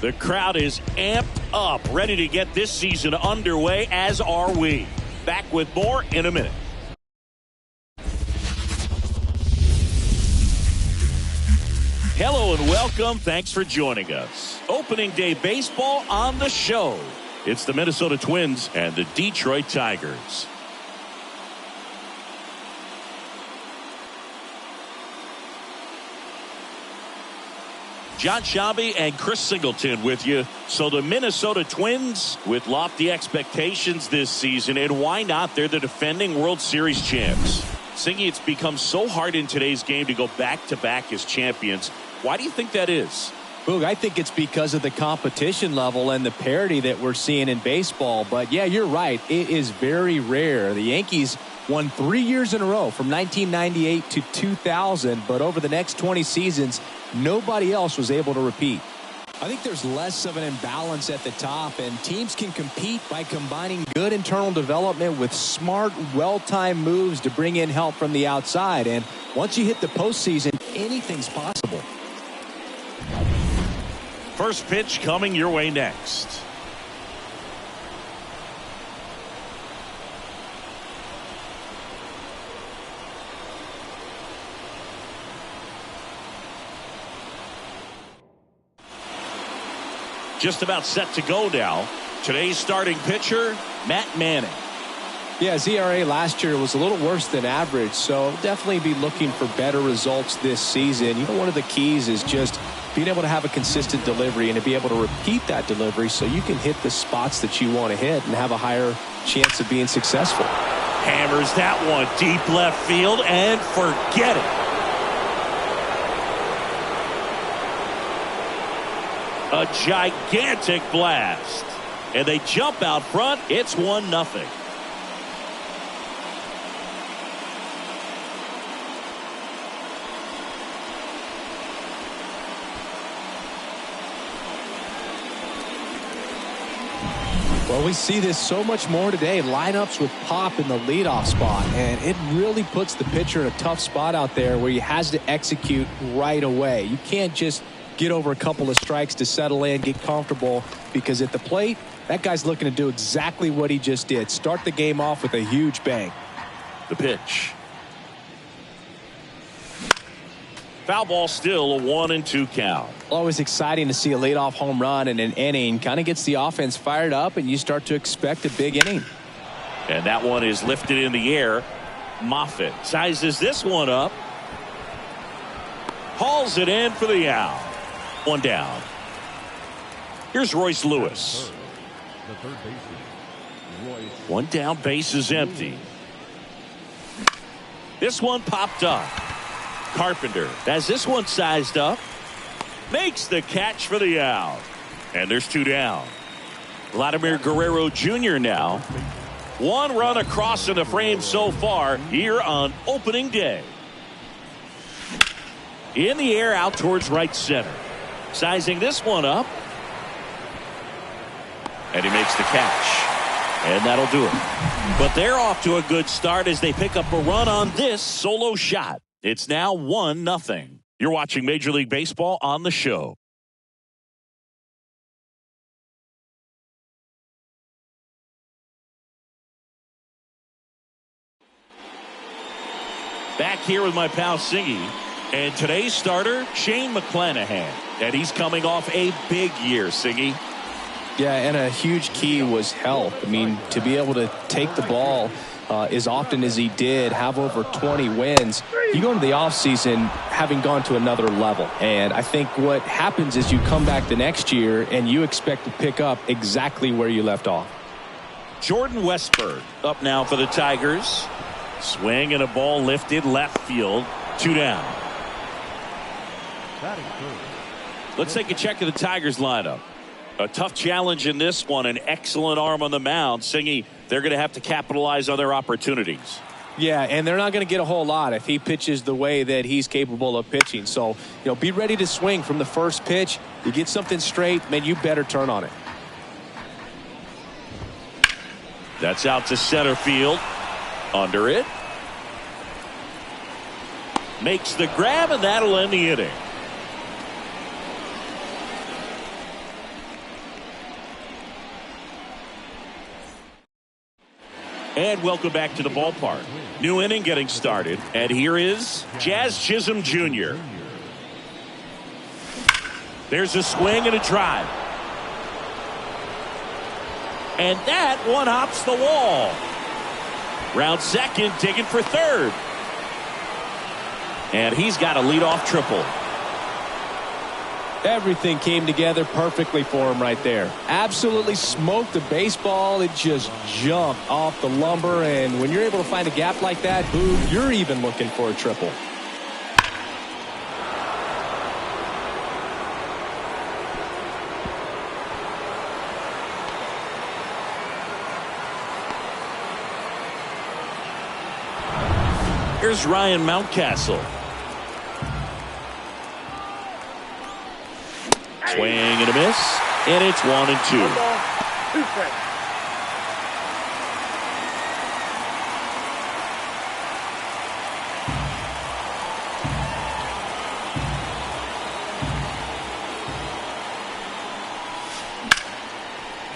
The crowd is amped up, ready to get this season underway, as are we. Back with more in a minute. Hello and welcome. Thanks for joining us. Opening day baseball on the show. It's the Minnesota Twins and the Detroit Tigers. John Shabby and Chris Singleton with you. So the Minnesota Twins with lofty expectations this season, and why not? They're the defending World Series champs. Singy, it's become so hard in today's game to go back-to-back as champions. Why do you think that is? Boog, I think it's because of the competition level and the parity that we're seeing in baseball. But yeah, you're right. It is very rare. The Yankees won 3 years in a row from 1998 to 2000. But over the next 20 seasons, nobody else was able to repeat. I think there's less of an imbalance at the top, and teams can compete by combining good internal development with smart, well-timed moves to bring in help from the outside. And once you hit the postseason, anything's possible. First pitch coming your way next. Just about set to go now. Today's starting pitcher, Matt Manning. Yeah, his ERA last year was a little worse than average, so definitely be looking for better results this season. You know, one of the keys is just being able to have a consistent delivery and to be able to repeat that delivery so you can hit the spots that you want to hit and have a higher chance of being successful. Hammers that one deep left field and forget it. A gigantic blast. And they jump out front. It's 1-0. Well, we see this so much more today. Lineups with pop in the leadoff spot, and it really puts the pitcher in a tough spot out there where he has to execute right away. You can't just get over a couple of strikes to settle in, get comfortable, because at the plate, that guy's looking to do exactly what he just did. Start the game off with a huge bang. The pitch. Foul ball, still a 1-2 count. Always exciting to see a leadoff home run in an inning. Kind of gets the offense fired up, and you start to expect a big inning. And that one is lifted in the air. Moffitt sizes this one up. Hauls it in for the out. One down. Here's Royce Lewis. One down, base is empty. This one popped up. Carpenter has this one sized up. Makes the catch for the out. And there's two down. Vladimir Guerrero Jr. now. One run across in the frame so far here on opening day. In the air out towards right center. Sizing this one up. And he makes the catch. And that'll do it. But they're off to a good start as they pick up a run on this solo shot. It's now 1-0. You're watching Major League Baseball on the show. Back here with my pal Singy. And today's starter, Shane McClanahan. And he's coming off a big year, Singy. Yeah, and a huge key was health. I mean, to be able to take the ball as often as he did, have over 20 wins, you go into the offseason having gone to another level. And I think what happens is you come back the next year and you expect to pick up exactly where you left off. Jordan Westburg up now for the Tigers. Swing and a ball lifted left field. Two down. Let's take a check of the Tigers lineup. A tough challenge in this one. An excellent arm on the mound. Singy, they're going to have to capitalize on their opportunities. Yeah, and they're not going to get a whole lot if he pitches the way that he's capable of pitching. So, be ready to swing from the first pitch. You get something straight, man, you better turn on it. That's out to center field. Under it. Makes the grab, and that'll end the inning. And welcome back to the ballpark. New inning getting started. And here is Jazz Chisholm Jr. There's a swing and a drive. And that one hops the wall. Round second, digging for third. And he's got a leadoff triple. Everything came together perfectly for him right there. Absolutely smoked the baseball. It just jumped off the lumber. And when you're able to find a gap like that, boom, you're even looking for a triple. Here's Ryan Mountcastle. Swing and a miss, and it's 1-2.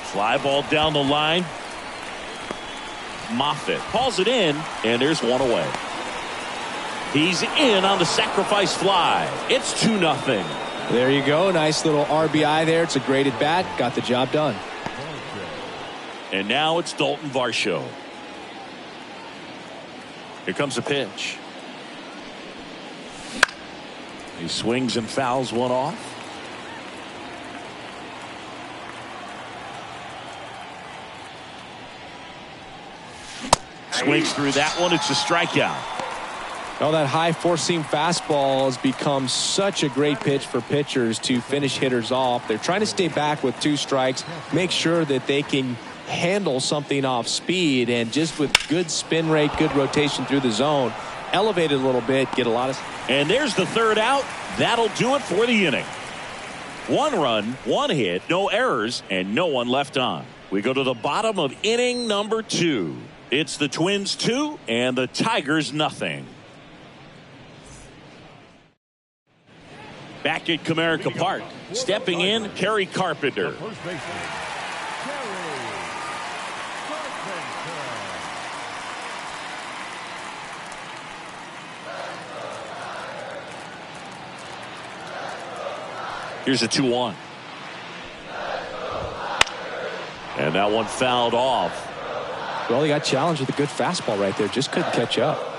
Fly ball down the line. Moffitt calls it in, and there's one away. He's in on the sacrifice fly. It's 2-0. There you go. Nice little RBI there. It's a great at bat. Got the job done. And now it's Dalton Varsho. Here comes a pitch. He swings and fouls one off. Swings through that one. It's a strikeout. Oh, that high four-seam fastball has become such a great pitch for pitchers to finish hitters off. They're trying to stay back with 2 strikes, make sure that they can handle something off speed, and just with good spin rate, good rotation through the zone, elevate it a little bit, get a lot of... And there's the third out. That'll do it for the inning. 1 run, 1 hit, no errors, and no one left on. We go to the bottom of inning number 2. It's the Twins 2 and the Tigers nothing. Back at Comerica Park, stepping in, Kerry Carpenter. Here's a 2-1. And that one fouled off. Well, he got challenged with a good fastball right there. Just couldn't catch up.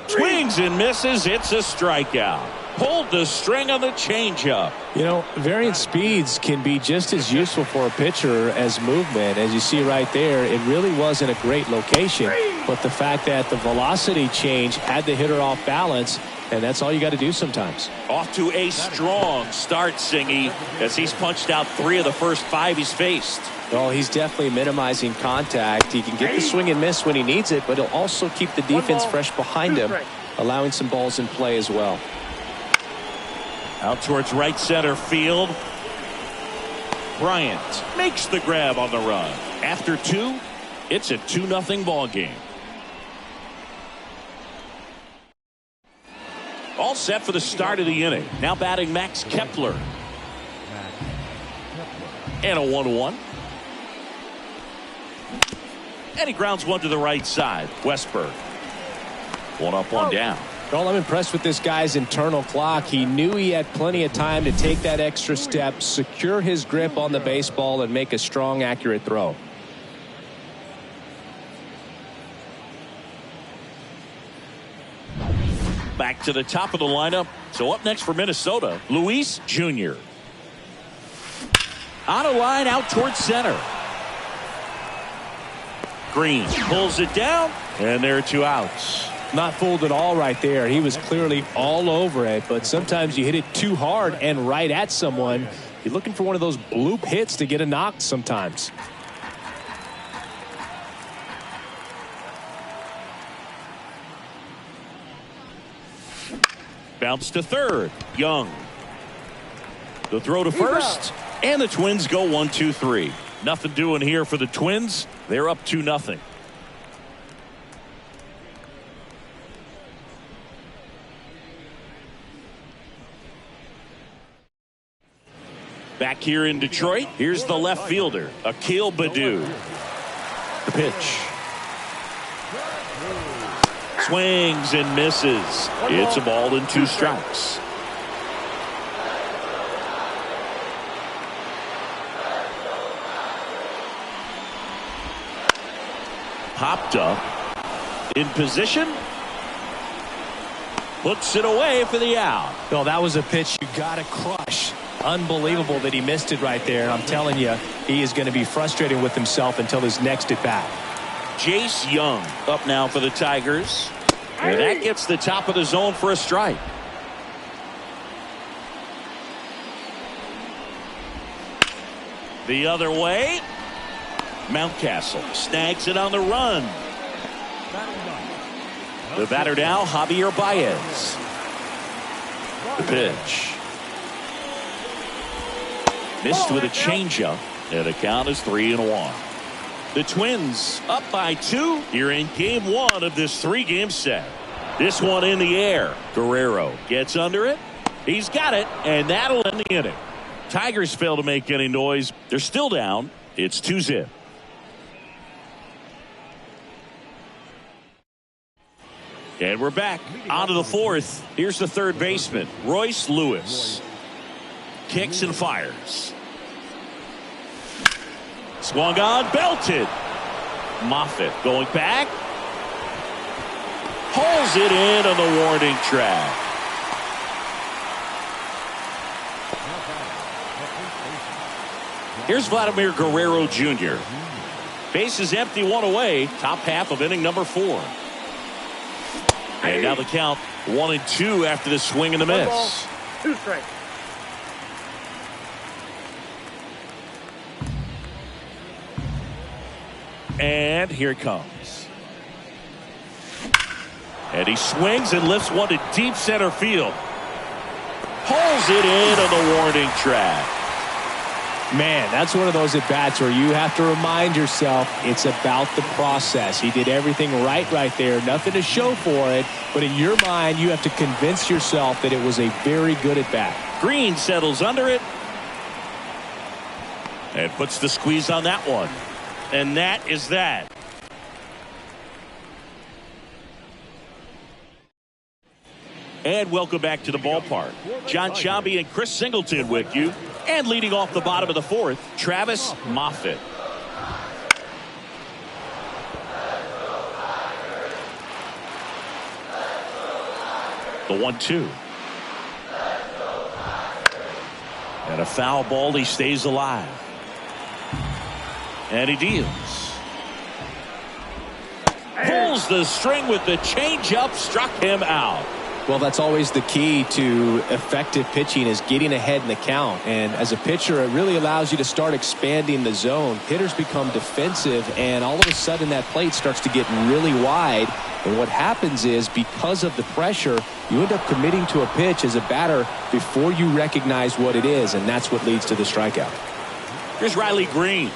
Swings and misses. It's a strikeout. Pulled the string on the changeup. You know, varying speeds can be just as useful for a pitcher as movement. As you see right there, it really wasn't a great location. But the fact that the velocity change had the hitter off balance, and that's all you got to do sometimes. Off to a strong start, Singy, as he's punched out 3 of the first 5 he's faced. Well, he's definitely minimizing contact. He can get the swing and miss when he needs it, but he'll also keep the defense fresh behind him, allowing some balls in play as well. Out towards right center field. Bryant makes the grab on the run. After 2, it's a 2-0 ball game. All set for the start of the inning. Now batting Max Kepler. And a 1-1. And he grounds one to the right side. Westberg. 1 up, 1 down. Well, I'm impressed with this guy's internal clock. He knew he had plenty of time to take that extra step, secure his grip on the baseball, and make a strong, accurate throw. Back to the top of the lineup. So up next for Minnesota, Luis Jr. On a line out towards center. Green pulls it down, and there are 2 outs. Not fooled at all right there. He was clearly all over it, but sometimes you hit it too hard and right at someone. You're looking for one of those bloop hits to get a knock sometimes. Bounce to third. Young. The throw to first, and the Twins go 1-2-3. Nothing doing here for the Twins. They're up 2-0. Back here in Detroit, here's the left fielder, Akil Baddoo. The pitch. Swings and misses. It's a ball and 2 strikes. Popped up. In position. Puts it away for the out. Well, that was a pitch you got to crush. Unbelievable that he missed it right there. I'm telling you, he is going to be frustrated with himself until his next at bat. Jace Young up now for the Tigers. And that gets the top of the zone for a strike. The other way. Mountcastle snags it on the run. The batter now, Javier Baez. The pitch. Missed with a changeup. And the count is 3-1. The Twins up by 2 here in game 1 of this 3-game set. This one in the air. Guerrero gets under it. He's got it, and that'll end the inning. Tigers fail to make any noise. They're still down. It's 2-0. And we're back onto the 4th. Here's the third baseman, Royce Lewis. Kicks and fires. Swung on, belted. Moffitt going back. Pulls it in on the warning track. Here's Vladimir Guerrero Jr. Base is empty, 1 away. Top half of inning number 4. And now the count 1-2 after the swing and the miss. 2 strikes. And here it comes. And he swings and lifts one to deep center field. Pulls it in on the warning track. Man, that's one of those at-bats where you have to remind yourself it's about the process. He did everything right there. Nothing to show for it. But in your mind, you have to convince yourself that it was a very good at-bat. Green settles under it. And puts the squeeze on that one. And that is that. And welcome back to the ballpark. John Sciambi and Chris Singleton with you. And leading off the bottom of the 4th, Travis Moffitt. The 1-2. And a foul ball. He stays alive. And he deals. Pulls the string with the changeup. Struck him out. Well, that's always the key to effective pitching, is getting ahead in the count. And as a pitcher, it really allows you to start expanding the zone. Hitters become defensive, and all of a sudden that plate starts to get really wide. And what happens is, because of the pressure, you end up committing to a pitch as a batter before you recognize what it is, and that's what leads to the strikeout. Here's Riley Green.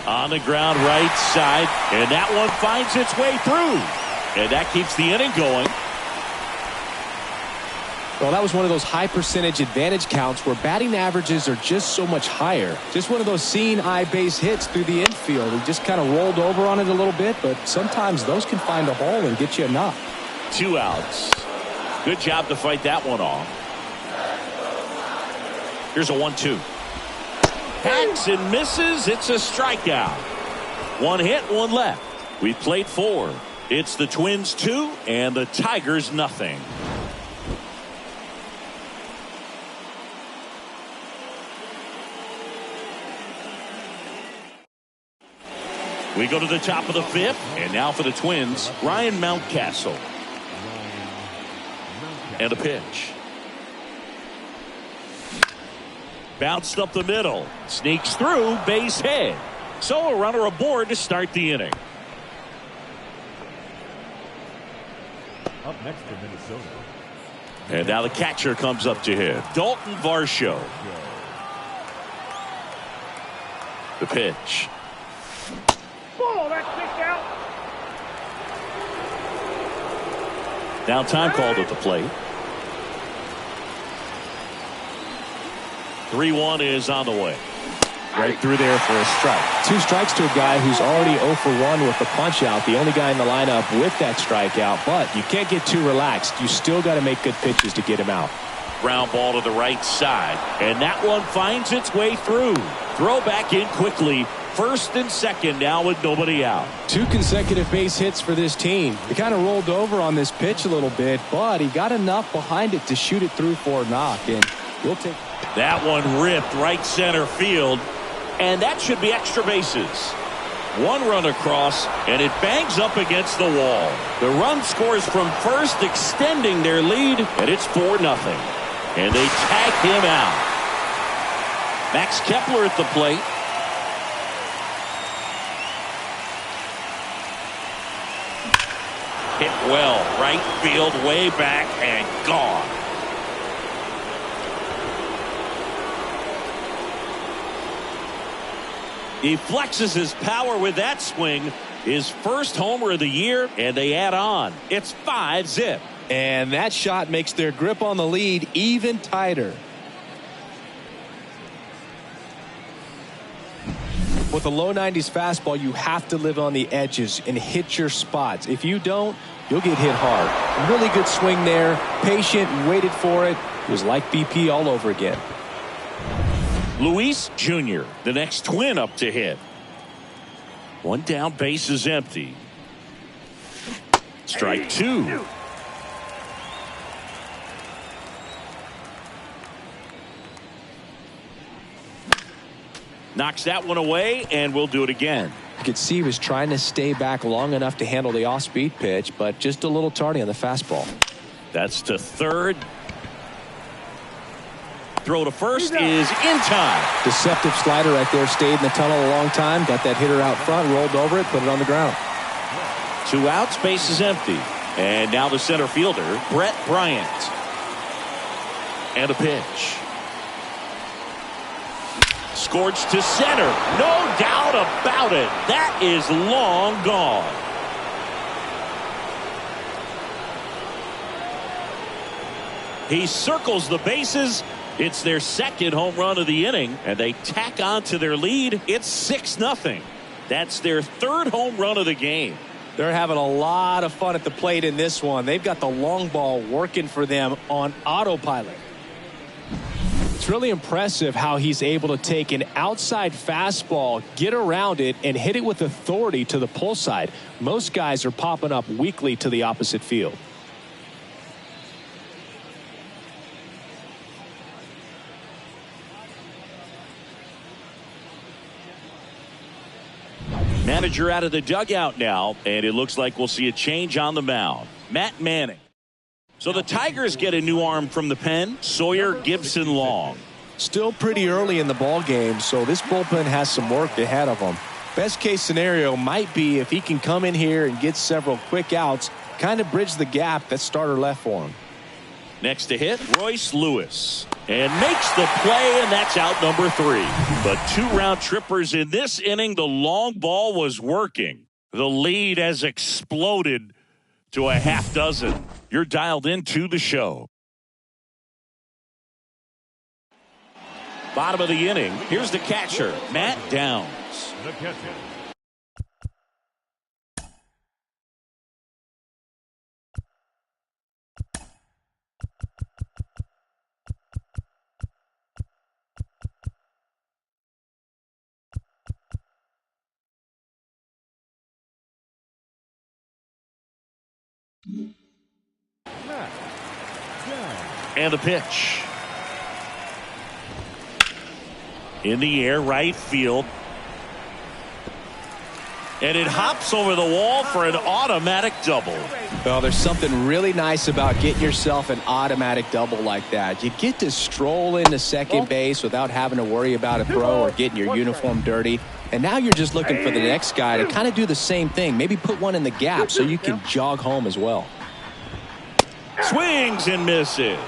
On the ground right side, and that one finds its way through. And that keeps the inning going. Well, that was one of those high percentage advantage counts where batting averages are just so much higher. Just one of those seeing eye base hits through the infield. He just kind of rolled over on it a little bit, but sometimes those can find a hole and get you a knock. 2 outs. Good job to fight that one off. Here's a 1-2. Hacks and misses. It's a strikeout. 1 hit, 1 left. We've played 4. It's the Twins 2 and the Tigers nothing. We go to the top of the 5th, and now for the Twins, Ryan Mountcastle. And a pitch. Bounced up the middle, sneaks through, base hit. So a runner aboard to start the inning. Up next for Minnesota. And now the catcher comes up to him, Dalton Varsho. The pitch. Oh, that's kicked out. Now time called at the plate. 3-1 is on the way. Right through there for a strike. 2 strikes to a guy who's already 0 for 1 with the punch out. The only guy in the lineup with that strikeout. But you can't get too relaxed. You still got to make good pitches to get him out. Ground ball to the right side. And that one finds its way through. Throw back in quickly. First and second now with nobody out. 2 consecutive base hits for this team. He kind of rolled over on this pitch a little bit, but he got enough behind it to shoot it through for a knock. And he'll take that one ripped right center field. And that should be extra bases. 1 run across, and it bangs up against the wall. The run scores from first, extending their lead, and it's 4-0. And they tag him out. Max Kepler at the plate. Hit well, right field, way back, and gone. He flexes his power with that swing. His first homer of the year, and they add on. It's 5-zip. And that shot makes their grip on the lead even tighter. With a low 90s fastball, you have to live on the edges and hit your spots. If you don't, you'll get hit hard. Really good swing there. Patient, waited for it. It was like BP all over again. Luis Jr., the next Twin up to hit. 1 down, base is empty. Strike 2. Knocks that one away, and we'll do it again. You could see he was trying to stay back long enough to handle the off-speed pitch, but just a little tardy on the fastball. That's to third. Throw to first is in time. Deceptive slider right there. Stayed in the tunnel a long time. Got that hitter out front. Rolled over it. Put it on the ground. 2 outs. Base is empty. And now the center fielder, Brett Bryant. And a pitch. Scorched to center. No doubt about it. That is long gone. He circles the bases. It's their second home run of the inning, and they tack on to their lead. It's 6-0. That's their 3rd home run of the game. They're having a lot of fun at the plate in this one. They've got the long ball working for them on autopilot. It's really impressive how he's able to take an outside fastball, get around it, and hit it with authority to the pull side. Most guys are popping up weakly to the opposite field. Manager out of the dugout now, and it looks like we'll see a change on the mound. Matt Manning. So the Tigers get a new arm from the pen, Sawyer Gibson Long. Still pretty early in the ball game, so this bullpen has some work ahead of them. Best case scenario might be if he can come in here and get several quick outs, kind of bridge the gap that starter left for him. Next to hit, Royce Lewis. And makes the play, and that's out number 3. But 2 round trippers in this inning. The long ball was working. The lead has exploded to a half dozen. You're dialed into the show. Bottom of the inning. Here's the catcher, Matt Downs. The catcher. And the pitch. In the air, right field. And it hops over the wall for an automatic double. Well, there's something really nice about getting yourself an automatic double like that. You get to stroll into second base without having to worry about a throw or getting your uniform dirty. And now you're just looking for the next guy to kind of do the same thing. Maybe put one in the gap so you can jog home as well. Swings and misses.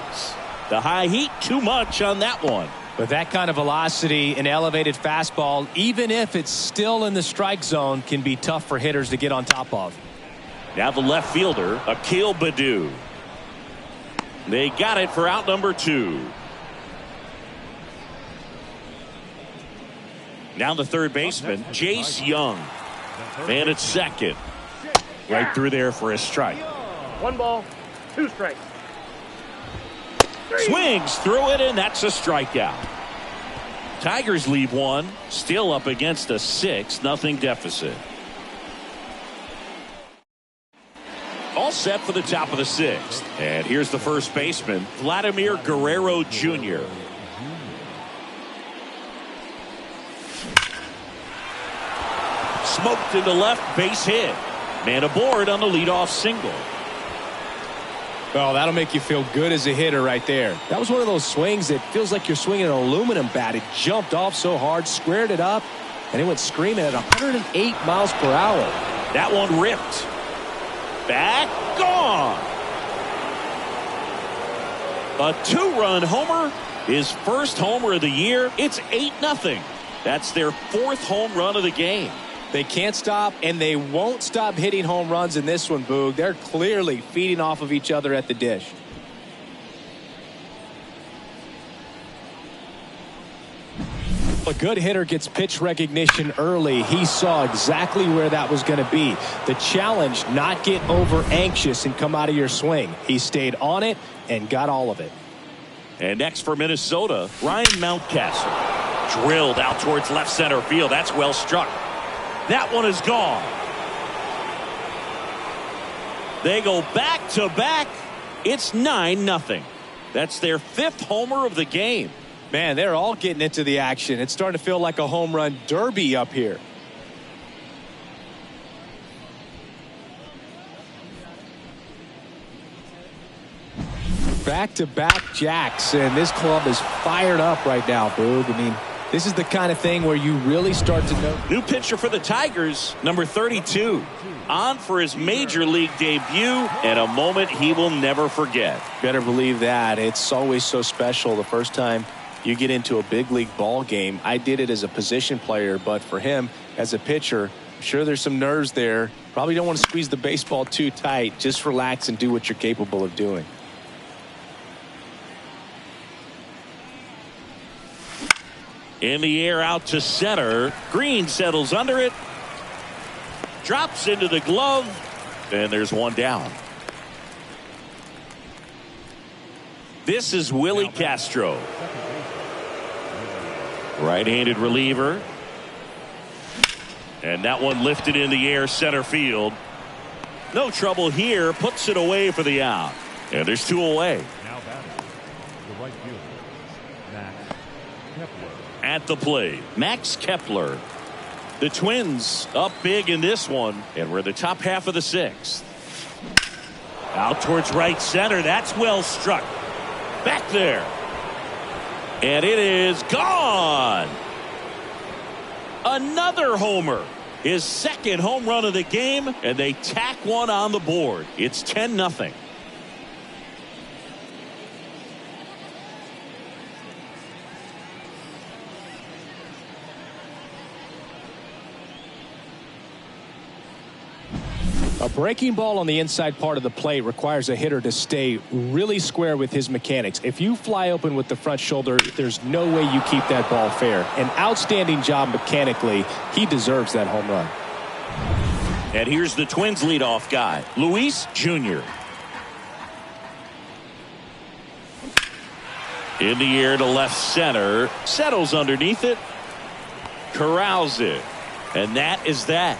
The high heat, too much on that one. With that kind of velocity, an elevated fastball, even if it's still in the strike zone, can be tough for hitters to get on top of. Now the left fielder, Akil Baddoo. They got it for out number 2. Now the third baseman, Jace Young. Man at second. Right through there for a strike. 1 ball, 2 strikes. Swings through it, and that's a strikeout. Tigers leave one, still up against a 6-0 deficit. All set for the top of the 6th. And here's the first baseman, Vladimir Guerrero Jr. Smoked into left, base hit. Man aboard on the leadoff single. Oh, that'll make you feel good as a hitter right there. That was one of those swings that feels like you're swinging an aluminum bat. It jumped off so hard, squared it up, and it went screaming at 108 miles per hour. That one ripped. Back, gone. A 2-run homer. His first homer of the year. It's 8-0. That's their 4th home run of the game. They can't stop, and they won't stop hitting home runs in this one, Boog. They're clearly feeding off of each other at the dish. A good hitter gets pitch recognition early. He saw exactly where that was going to be. The challenge, not get over anxious and come out of your swing. He stayed on it and got all of it. And next for Minnesota, Ryan Mountcastle. Drilled out towards left center field. That's well struck. That one is gone. They go back to back. It's 9-0. That's their 5th homer of the game. Man, they're all getting into the action. It's starting to feel like a home run derby up here. Back-to-back jacks, and this club is fired up right now, Boog. I mean, this is the kind of thing where you really start to know. New pitcher for the Tigers, number 32. On for his major league debut, and a moment he will never forget. Better believe that. It's always so special the first time you get into a big league ball game. I did it as a position player, but for him as a pitcher, I'm sure there's some nerves there. Probably don't want to squeeze the baseball too tight. Just relax and do what you're capable of doing. In the air out to center. Green settles under it. Drops into the glove. And there's one down. This is Willie Castro. Right-handed reliever. And that one lifted in the air center field. No trouble here. Puts it away for the out. And there's 2 away. Now batting, the right fielder, Max Kepler. At the plate, Max Kepler. The Twins up big in this one, and we're the top half of the 6th. Out towards right center. That's well struck. Back there. And it is gone. Another homer. His 2nd home run of the game, and they tack one on the board. It's 10-0. A breaking ball on the inside part of the plate requires a hitter to stay really square with his mechanics. If you fly open with the front shoulder, there's no way you keep that ball fair. An outstanding job mechanically. He deserves that home run. And here's the Twins leadoff guy, Luis Jr. In the air to left center. Settles underneath it. Corrals it. And that is that.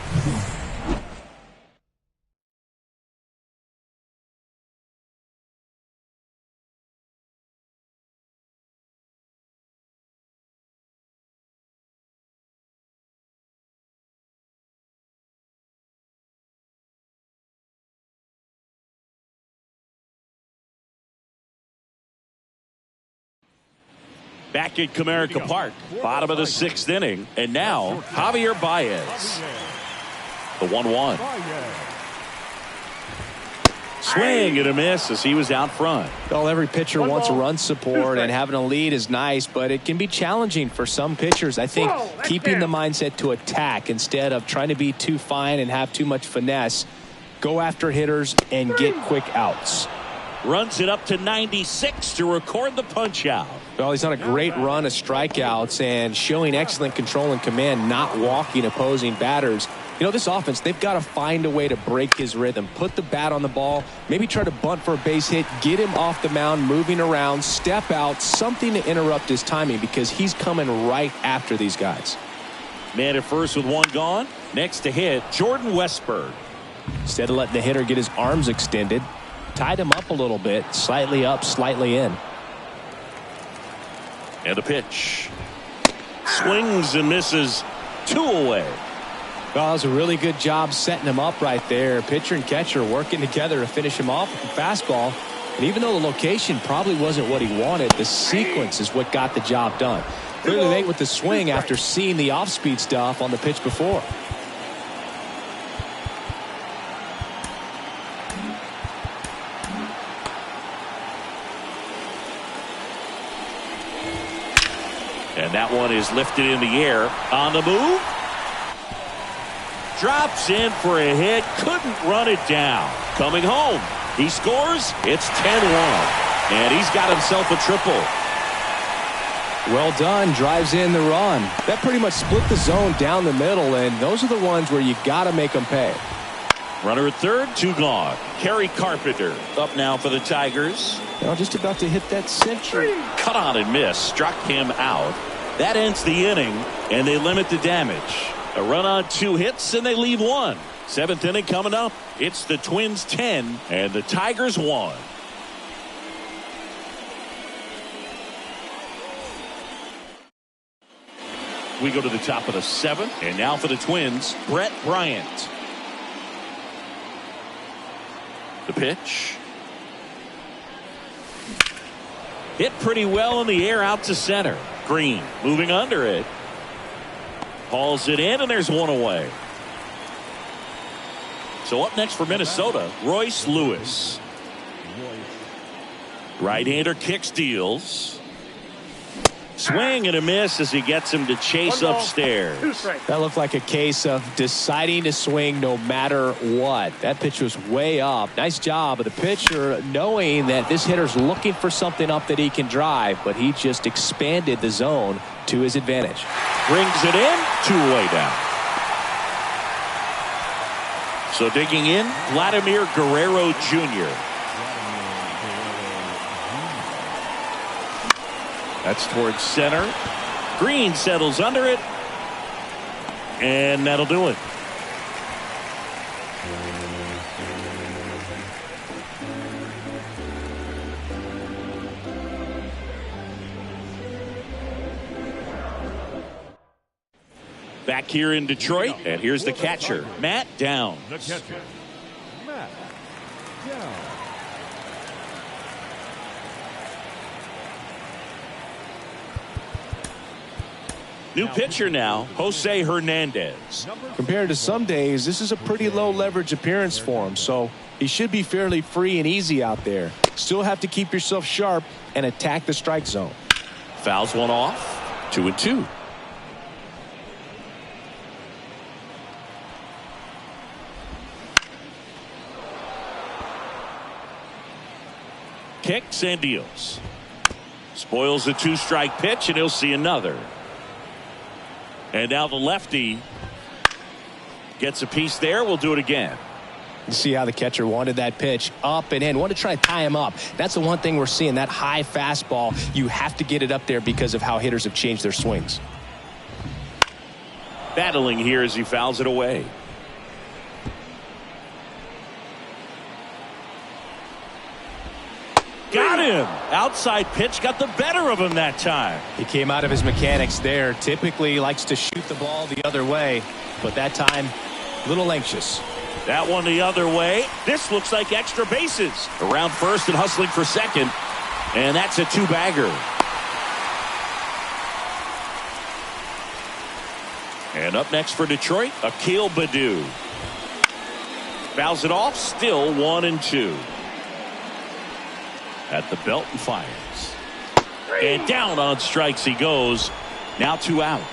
Back at Comerica Park, bottom of the 6th inning. And now, Javier Baez. The 1-1. Swing and a miss as he was out front. Well, every pitcher wants run support, and having a lead is nice, but it can be challenging for some pitchers. I think keeping the mindset to attack instead of trying to be too fine and have too much finesse. Go after hitters and get quick outs. runs it up to 96 to record the punch out. Well, he's on a great run of strikeouts and showing excellent control and command, not walking opposing batters. You know, this offense, they've got to find a way to break his rhythm, put the bat on the ball, maybe try to bunt for a base hit, get him off the mound, moving around, step out, something to interrupt his timing because he's coming right after these guys. Man at first with one gone. Next to hit, Jordan Westburg. Instead of letting the hitter get his arms extended, tied him up a little bit, slightly up, slightly in. And a pitch. Swings and misses. 2 away. Well, that was a really good job setting him up right there. Pitcher and catcher working together to finish him off with the fastball. And even though the location probably wasn't what he wanted, the sequence is what got the job done. Clearly late with the swing after seeing the off-speed stuff on the pitch before. And that one is lifted in the air. On the move. Drops in for a hit. Couldn't run it down. Coming home. He scores. It's 10-1. And he's got himself a triple. Well done. Drives in the run. That pretty much split the zone down the middle, and those are the ones where you got to make them pay. Runner at third, 2 gone. Kerry Carpenter up now for the Tigers. Well, just about to hit that century. Cut on and miss. Struck him out. That ends the inning, and they limit the damage. A run on 2 hits, and they leave 1. 7th inning coming up. It's the Twins 10, and the Tigers 1. We go to the top of the 7th, and now for the Twins, Brett Bryant. The pitch. Hit pretty well in the air out to center. Green moving under it. Hauls it in, and there's 1 away. So up next for Minnesota, Royce Lewis. Right-hander kicks, deals. Swing and a miss as he gets him to chase upstairs. That looked like a case of deciding to swing no matter what. That pitch was way up. Nice job of the pitcher knowing that this hitter's looking for something up that he can drive, but he just expanded the zone to his advantage. Brings it in, 2 away down. So digging in, Vladimir Guerrero Jr. That's towards center. Green settles under it. And that'll do it. Back here in Detroit, and here's the catcher, Matt Downs. The catcher, Matt Downs. New pitcher now, Jose Hernandez. Compared to some days, this is a pretty low leverage appearance for him, so he should be fairly free and easy out there. Still have to keep yourself sharp and attack the strike zone. Fouls one off, 2-2. Kicks and deals. Spoils the 2-strike pitch, and he'll see another. And now the lefty gets a piece there. We'll do it again. You see how the catcher wanted that pitch up and in. Want to try to tie him up. That's the one thing we're seeing, that high fastball. You have to get it up there because of how hitters have changed their swings. Battling here as he fouls it away. Got him. Outside pitch got the better of him that time. He came out of his mechanics there. Typically likes to shoot the ball the other way, but that time a little anxious. That one the other way. This looks like extra bases. Around first and hustling for second. And that's a 2-bagger. And up next for Detroit, Akil Baddoo. Fouls it off, still 1-2. At the belt and fires. And down on strikes he goes. Now 2 out.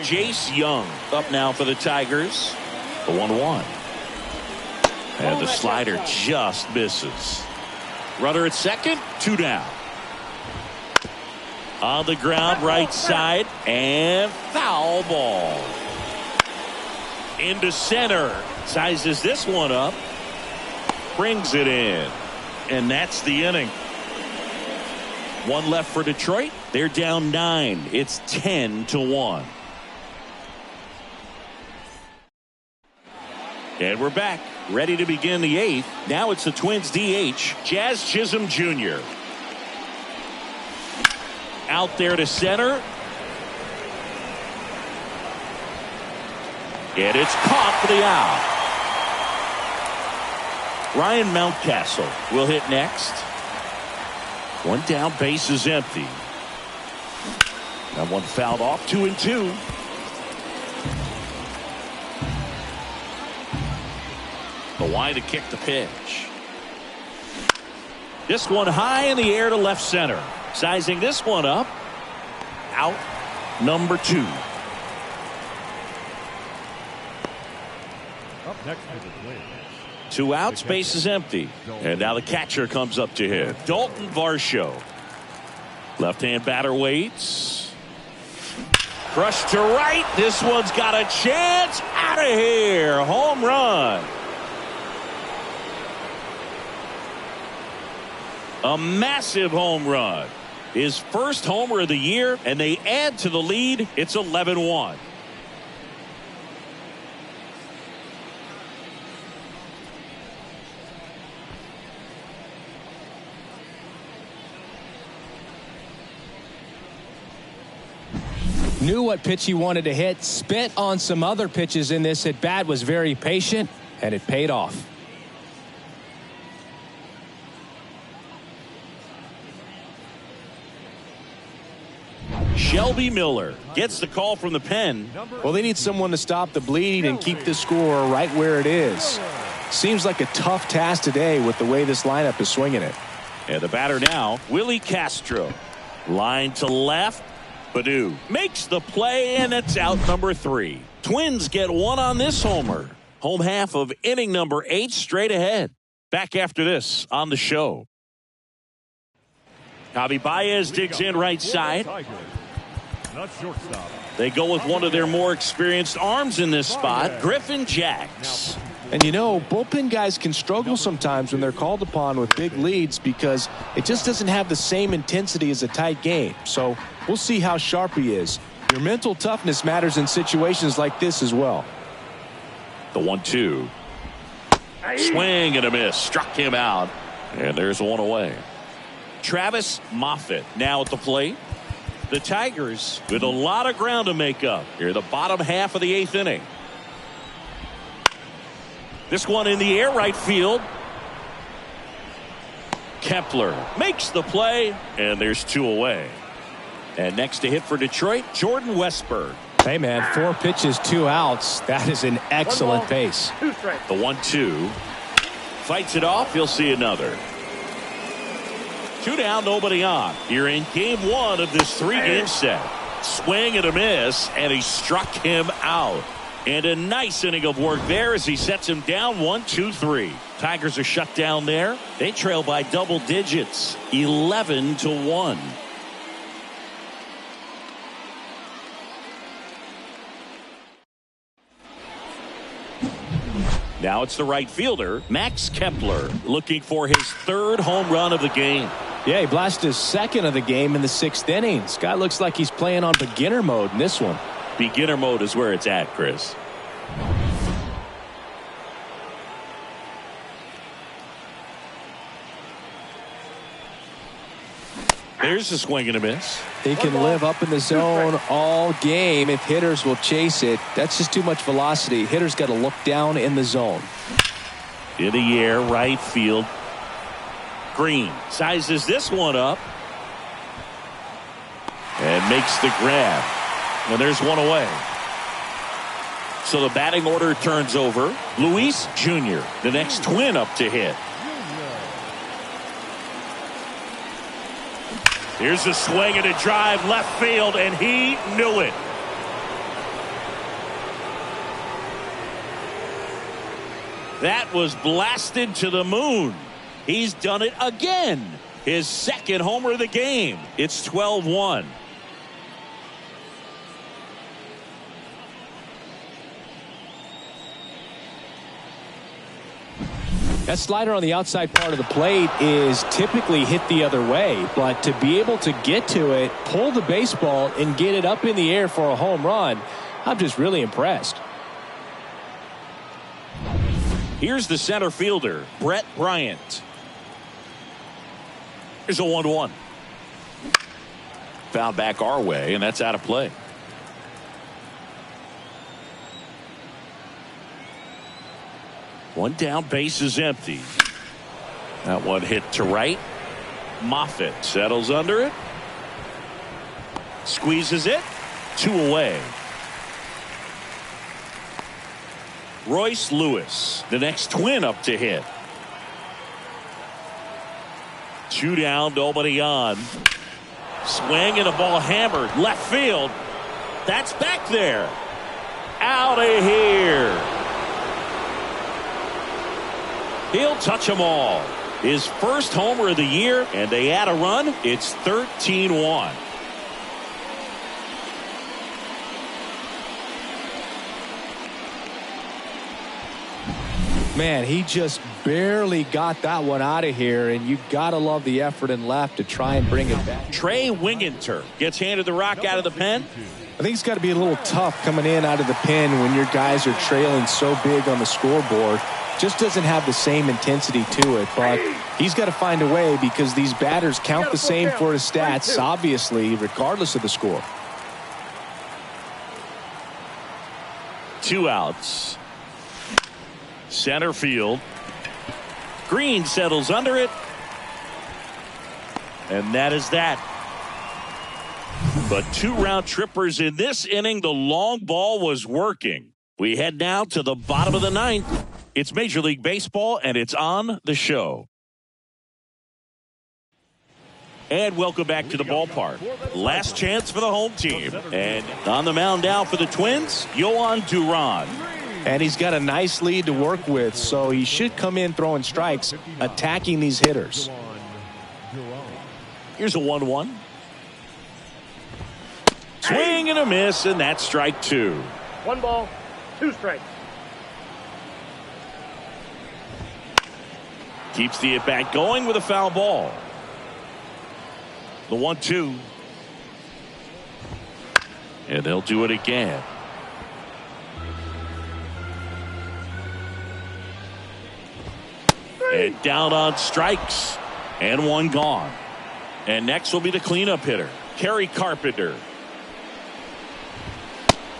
Jace Young up now for the Tigers. The 1-1. And the slider just misses. Runner at second, 2 down. On the ground, right side, and foul ball. Into center. Sizes this one up. Brings it in. And that's the inning. One left for Detroit. They're down 9. It's 10-1. And we're back. Ready to begin the 8th. Now it's the Twins DH, Jazz Chisholm Jr. Out there to center. And it's caught for the out. Ryan Mountcastle will hit next. One down, base is empty. That one fouled off, 2-2. The wide to kick the pitch. This one high in the air to left center. Sizing this one up. Out number 2. Up next to the Twins. 2 outs, base is empty. And now the catcher comes up to hit. Dalton Varsho. Left-hand batter waits. Crushed to right. This one's got a chance. Out of here. Home run. A massive home run. His first homer of the year, and they add to the lead. It's 11-1. Knew what pitch he wanted to hit, spent on some other pitches in this at bat, was very patient, and it paid off. Shelby Miller gets the call from the pen. Well, they need someone to stop the bleed and keep the score right where it is. Seems like a tough task today with the way this lineup is swinging it. And the batter now, Willie Castro. Line to left. Baду makes the play, and it's out number 3. Twins get one on this homer. Home half of inning number 8 straight ahead. Back after this on the show. Javi Baez digs in right side. Not shortstop. They go with one of their more experienced arms in this spot, Griffin Jacks. And you know, bullpen guys can struggle sometimes when they're called upon with big leads because it just doesn't have the same intensity as a tight game. So we'll see how sharp he is. Your mental toughness matters in situations like this as well. The 1-2. Swing and a miss. Struck him out. And there's one away. Travis Moffitt now at the plate. The Tigers with a lot of ground to make up here, the bottom half of the 8th inning. This one in the air, right field. Kepler makes the play, and there's 2 away. And next to hit for Detroit, Jordan Westburg. Hey, man, 4 pitches, 2 outs. That is an excellent pace. The 1-2. Fights it off. He'll see another. 2 down, nobody on. You're in game 1 of this 3-game set. Swing and a miss, and he struck him out. And a nice inning of work there as he sets him down 1-2-3. Tigers are shut down there. They trail by double digits, 11-1. Now it's the right fielder, Max Kepler, looking for his 3rd home run of the game. Yeah, he blasted his 2nd of the game in the 6th inning. This guy looks like he's playing on beginner mode in this one. Beginner mode is where it's at, Chris. There's a swing and a miss. He can live up in the zone all game if hitters will chase it. That's just too much velocity. Hitters got to look down in the zone. In the air, right field. Green sizes this one up and makes the grab. And there's one away. So the batting order turns over. Luis Jr., the next Twin up to hit. Here's a swing and a drive left field, and he knew it. That was blasted to the moon. He's done it again. His second homer of the game. It's 12-1. That slider on the outside part of the plate is typically hit the other way, but to be able to get to it, pull the baseball, and get it up in the air for a home run, I'm just really impressed. Here's the center fielder, Brett Bryant. Here's a 1-1. Foul back our way, and that's out of play. One down, base is empty. That one hit to right. Moffitt settles under it. Squeezes it. 2 away. Royce Lewis, the next Twin up to hit. 2 down, nobody on. Swing and a ball hammered. Left field. That's back there. Out of here. He'll touch them all. His first homer of the year, and they add a run. It's 13-1. Man, he just barely got that one out of here, and you've got to love the effort in left to try and bring it back. Trey Winginter gets handed the rock out of the pen. I think it's got to be a little tough coming in out of the pen when your guys are trailing so big on the scoreboard. Just doesn't have the same intensity to it, but he's got to find a way because these batters count the same for his stats, obviously, regardless of the score. 2 outs. Center field. Green settles under it. And that is that. But 2 round trippers in this inning. The long ball was working. We head now to the bottom of the 9th. It's Major League Baseball, and it's on the show. And welcome back to the ballpark. Last chance for the home team. And on the mound now for the Twins, Yohan Duran. And he's got a nice lead to work with, so he should come in throwing strikes, attacking these hitters. Here's a 1-1. Swing and a miss, and that's strike 2. 1 ball, 2 strikes. Keeps the at-bat going with a foul ball. The 1-2. And they'll do it again. And down on strikes. And 1 gone. And next will be the cleanup hitter, Kerry Carpenter.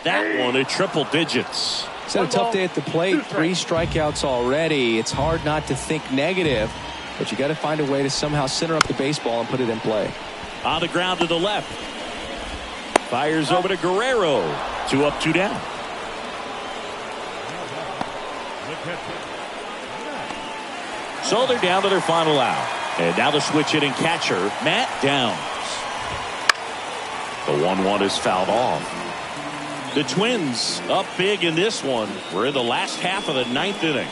That one at triple digits. He's had a tough day at the plate. 3 strikeouts already. It's hard not to think negative, but you got to find a way to somehow center up the baseball and put it in play. On the ground to the left. Fires over to Guerrero. 2 up, 2 down. So they're down to their final out. And now the switch hitting catcher, Matt Downs. The 1-1 is fouled off. The Twins up big in this one. We're in the last half of the 9th inning.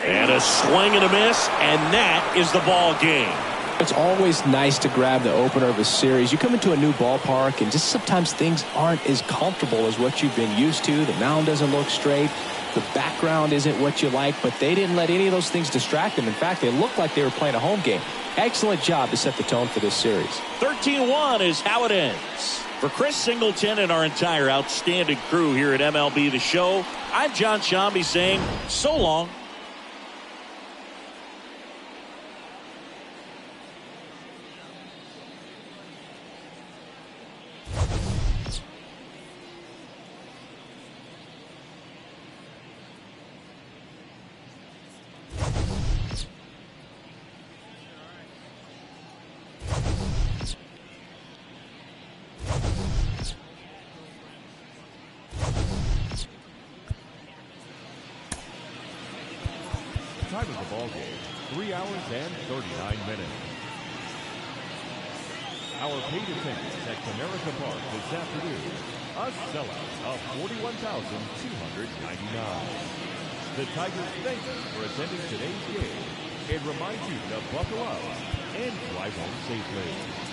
And a swing and a miss, and that is the ball game. It's always nice to grab the opener of a series. You come into a new ballpark, and just sometimes things aren't as comfortable as what you've been used to. The mound doesn't look straight. The background isn't what you like, but they didn't let any of those things distract them. In fact, they looked like they were playing a home game. Excellent job to set the tone for this series. 13-1 is how it ends. For Chris Singleton and our entire outstanding crew here at MLB The Show, I'm John Shambi saying so long. Time of the ball game, 3 hours and 39 minutes. Our paid attendance at Comerica Park this afternoon, a sellout of 41,299. The Tigers thank you for attending today's game and remind you to buckle up and drive home safely.